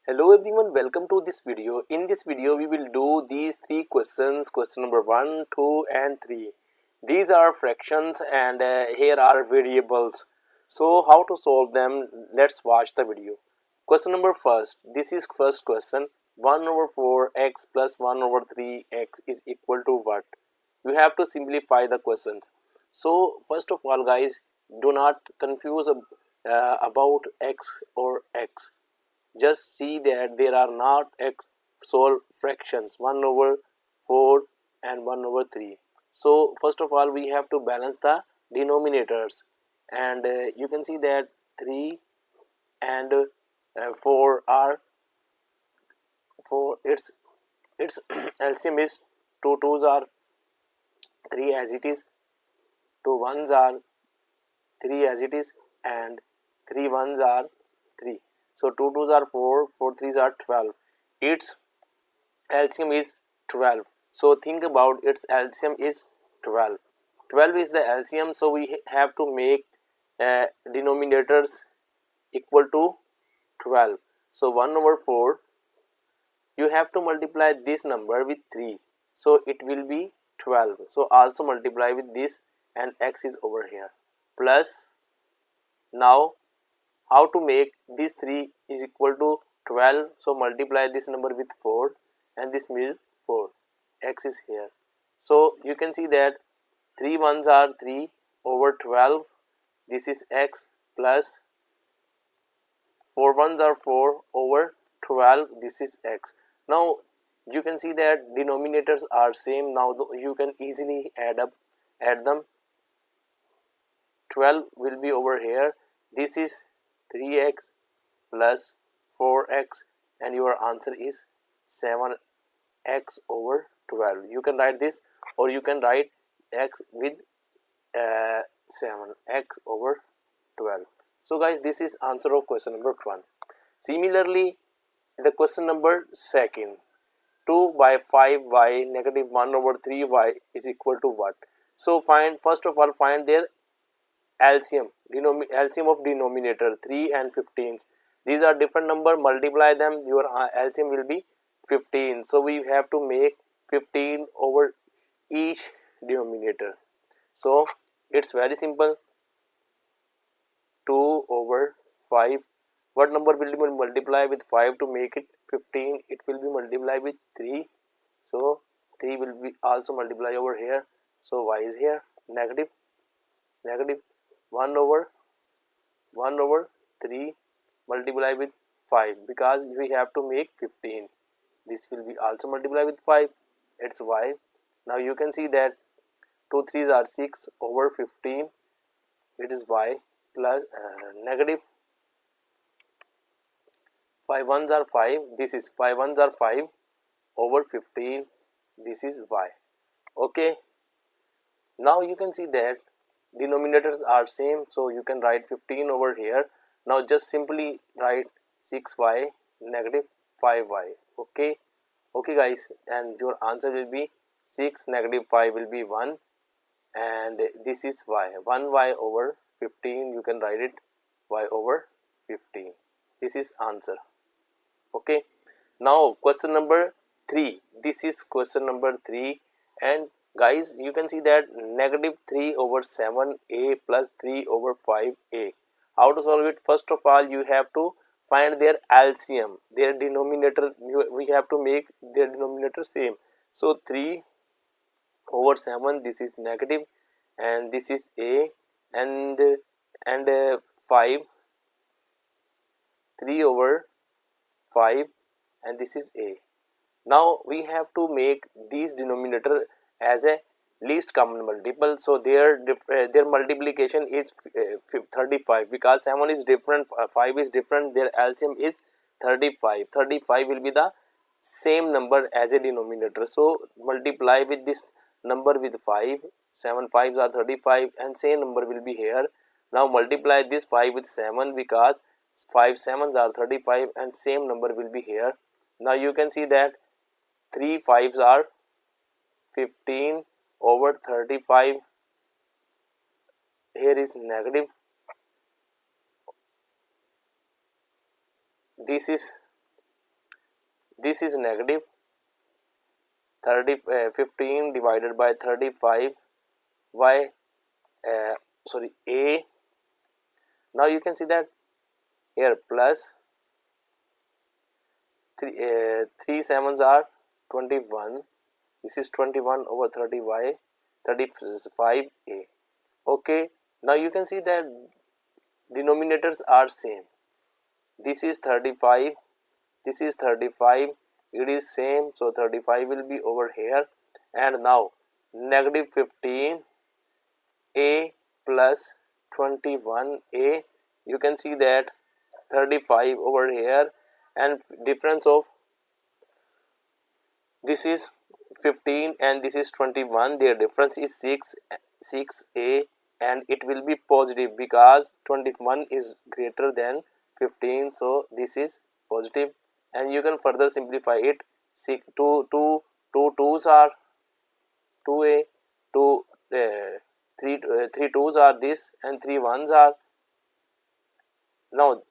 Hello everyone, welcome to this video. In this video we will do these three questions, question number 1, 2 and 3. These are fractions and here are variables. So how to solve them, let's watch the video. Question number first, this is first question. 1 over 4 x plus 1 over 3 x is equal to what? You have to simplify the questions. So first of all guys, do not confuse about x or x. Just see that there are not x solve fractions 1 over 4 and 1 over 3. So first of all we have to balance the denominators, and you can see that 3 and 4 are 4, its LCM is 2 2s are 3 as it is, 2 1s are 3 as it is, and 3 1s are 3. So 2 2s are 4, 4 3s are 12. Its LCM is 12. So think about its LCM is 12. 12 is the LCM, so we have to make denominators equal to 12. So 1 over 4, you have to multiply this number with 3. So it will be 12. So also multiply with this, and x is over here. Plus, now how to make this 3 is equal to 12, so multiply this number with 4 and this means 4, x is here. So you can see that 3 1s are 3 over 12, this is x, plus 4 1s are 4 over 12, this is x. Now you can see that denominators are same. Now you can easily add them. 12 will be over here, this is 3x plus 4x, and your answer is 7x over 12. You can write this, or you can write x with 7x over 12. So guys, this is answer of question number 1. Similarly, the question number 2, 2 by 5y negative 1 over 3y is equal to what? So first of all find their LCM of denominator 3 and 15s. These are different number, multiply them, your LCM will be 15. So we have to make 15 over each denominator. So it's very simple. 2 over 5, what number will be multiply with 5 to make it 15? It will be multiplied with 3. So 3 will be also multiply over here. So y is here, negative 1 over 3 multiply with 5, because we have to make 15. This will be also multiply with 5, it's y. Now you can see that 2 3s are 6 over 15, it is y, plus negative 5 1s are 5, this is 5 1s are 5 over 15, this is y. Okay, now you can see that denominators are same, so you can write 15 over here. Now just simply write 6y negative 5y. Okay guys, and your answer will be 6 negative 5 will be 1, and this is y, 1y over 15, you can write it y over 15. This is answer. Okay, now question number 3, this is question number 3, and guys you can see that negative 3 over 7a plus 3 over 5a. How to solve it? First of all you have to find their LCM, their denominator, we have to make their denominator same. So 3 over 7, this is negative, and this is a, and 5, 3 over 5, and this is a. Now we have to make these denominator as a least common multiple, so their multiplication is 35, because 7 is different, 5 is different, their LCM is 35. 35 will be the same number as a denominator, so multiply with this number with 5, 7 5s are 35, and same number will be here. Now multiply this 5 with 7, because 5 7s are 35 and same number will be here. Now you can see that 3 5s are 15 over 35, here is negative, this is this is negative 15 divided by 35 y a. Now you can see that here plus 3 sevens are 21. This is 21 over 30 y 35 a. Okay, now you can see that denominators are same. This is 35, this is 35, it is same, so 35 will be over here. And now negative 15 a plus 21 a, you can see that 35 over here, and difference of this is 15 and this is 21, their difference is 6a, and it will be positive because 21 is greater than 15, so this is positive. And you can further simplify it. 2 2's are 2a, 2 3 2's are this, and 3 1's are. Now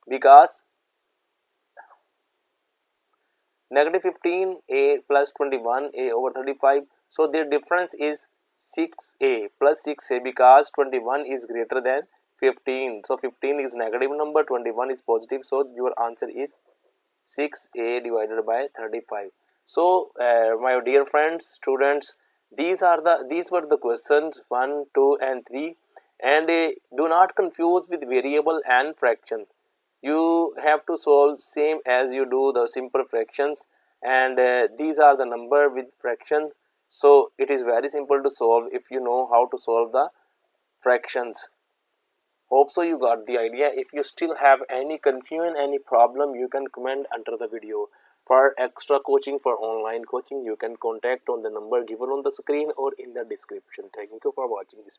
because negative 15 a plus 21 a over 35, so their difference is 6a plus 6a because 21 is greater than 15, so 15 is negative number, 21 is positive, so your answer is 6a divided by 35. So my dear friends, students, these were the questions 1, 2 and 3, and do not confuse with variable and fraction. You have to solve same as you do the simple fractions, and these are the number with fraction, so it is very simple to solve if you know how to solve the fractions. Hope so you got the idea. If you still have any confusion, any problem, you can comment under the video. For extra coaching, for online coaching, you can contact on the number given on the screen or in the description. Thank you for watching this video.